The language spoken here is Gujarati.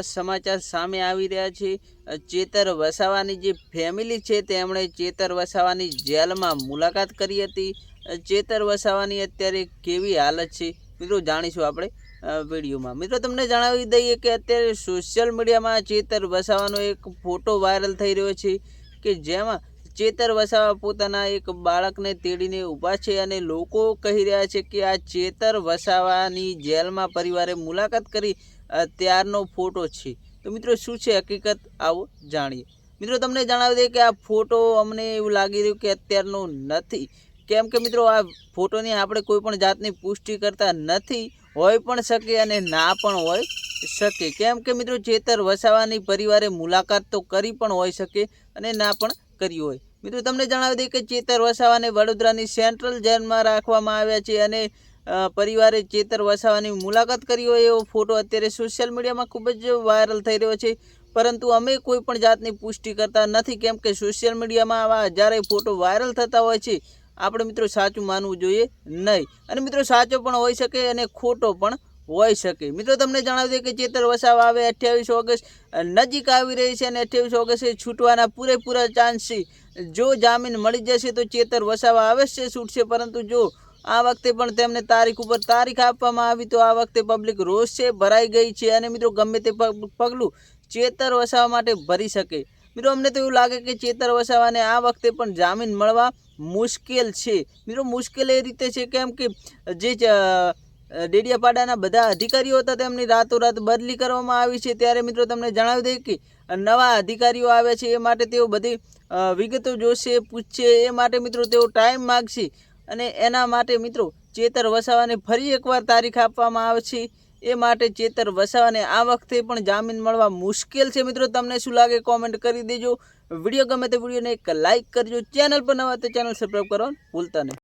સમાચાર સામે આવી રહ્યા છે। ચેતર વસાવાની જે ફેમિલી છે તેમણે ચેતર વસાવાની જેલમાં મુલાકાત કરી હતી। ચેતર વસાવાની અત્યારે કેવી હાલત છે મિત્રો જાણીશું આપણે વિડીયોમાં। મિત્રો તમને જણાવી દઈએ કે અત્યારે સોશિયલ મીડિયામાં ચેતર વસાવાનો એક ફોટો વાયરલ થઈ રહ્યો છે કે જેમાં ચેતર વસાવા પોતાના એક બાળકને તેડીને ઊભા છે અને લોકો કહી રહ્યા છે કે આ ચેતર વસાવાની જેલમાં પરિવારે મુલાકાત કરી ત્યારનો ફોટો છે। તો મિત્રો શું છે હકીકત આવો જાણીએ। મિત્રો તમને જણાવી દઈએ કે આ ફોટો અમને એવું લાગી રહ્યું કે અત્યારનો નથી, કેમ કે મિત્રો આ ફોટોની આપણે કોઈ પણ જાતની પુષ્ટિ કરતા નથી, હોય પણ શકે અને ના પણ હોય શકે, કેમ કે મિત્રો ચેતર વસાવાની પરિવારે મુલાકાત તો કરી પણ હોઈ શકે અને ના પણ કરી હોય। મિત્રો તમને જણાવી દઈએ કે ચેતર વસાવાને વડોદરાની સેન્ટ્રલ જેલમાં રાખવામાં આવ્યા છે અને પરિવારે ચેતર વસાવાની મુલાકાત કરી હોય એવો ફોટો અત્યારે સોશિયલ મીડિયામાં ખૂબ જ વાયરલ થઈ રહ્યો છે, પરંતુ અમે કોઈ પણ જાતની પુષ્ટિ કરતા નથી, કેમ કે સોશિયલ મીડિયામાં આવા હજારે ફોટો વાયરલ થતા હોય છે। આપણે મિત્રો સાચું માનવું જોઈએ નહીં, અને મિત્રો સાચો પણ હોઈ શકે અને ખોટો પણ હોઈ શકે। મિત્રો તમને જણાવી દઈએ કે ચેતર વસાવા હવે 28 ઓગસ્ટ નજીક આવી રહી છે અને 28 ઓગસ્ટે છૂટવાના પૂરેપૂરા ચાન્સ છે। જો જામીન મળી જશે તો ચેતર વસાવા અવશ્ય છૂટશે, પરંતુ જો આ વખતે પણ તેમને તારીખ ઉપર તારીખ આપવામાં આવી તો આ વખતે પબ્લિક રોષ છે ભરાઈ ગઈ છે અને મિત્રો ગમે તે પગલું ચેતર વસાવા માટે ભરી શકે। મિત્રો અમને તો એવું લાગે કે ચેતર વસાવાને આ વખતે પણ જામીન મળવા મુશ્કેલ છે। મિત્રો મુશ્કેલ એ રીતે છે કેમ કે જે ડેડિયાપાડાના બધા અધિકારીઓ હતા તેમની રાતોરાત બદલી કરવામાં આવી છે, ત્યારે મિત્રો તમને જણાવી દઈએ કે નવા અધિકારીઓ આવે છે એ માટે તેઓ બધી વિગતો જોશે, પૂછશે, એ માટે મિત્રો તેઓ ટાઈમ માગશે અને એના માટે મિત્રો ચેતર વસાવાને ફરી એકવાર તારીખ આપવામાં આવશે। એ માટે ચેતર વસાવાને આ વખતે પણ જામીન મળવા મુશ્કેલ છે। મિત્રો તમને શું લાગે કોમેન્ટ કરી દેજો। વિડીયો ગમે તો વિડીયોને એક લાઇક કરજો, ચેનલ પર નવા તો ચેનલ સબસ્ક્રાઈબ કરવાનું ભૂલતા નહીં।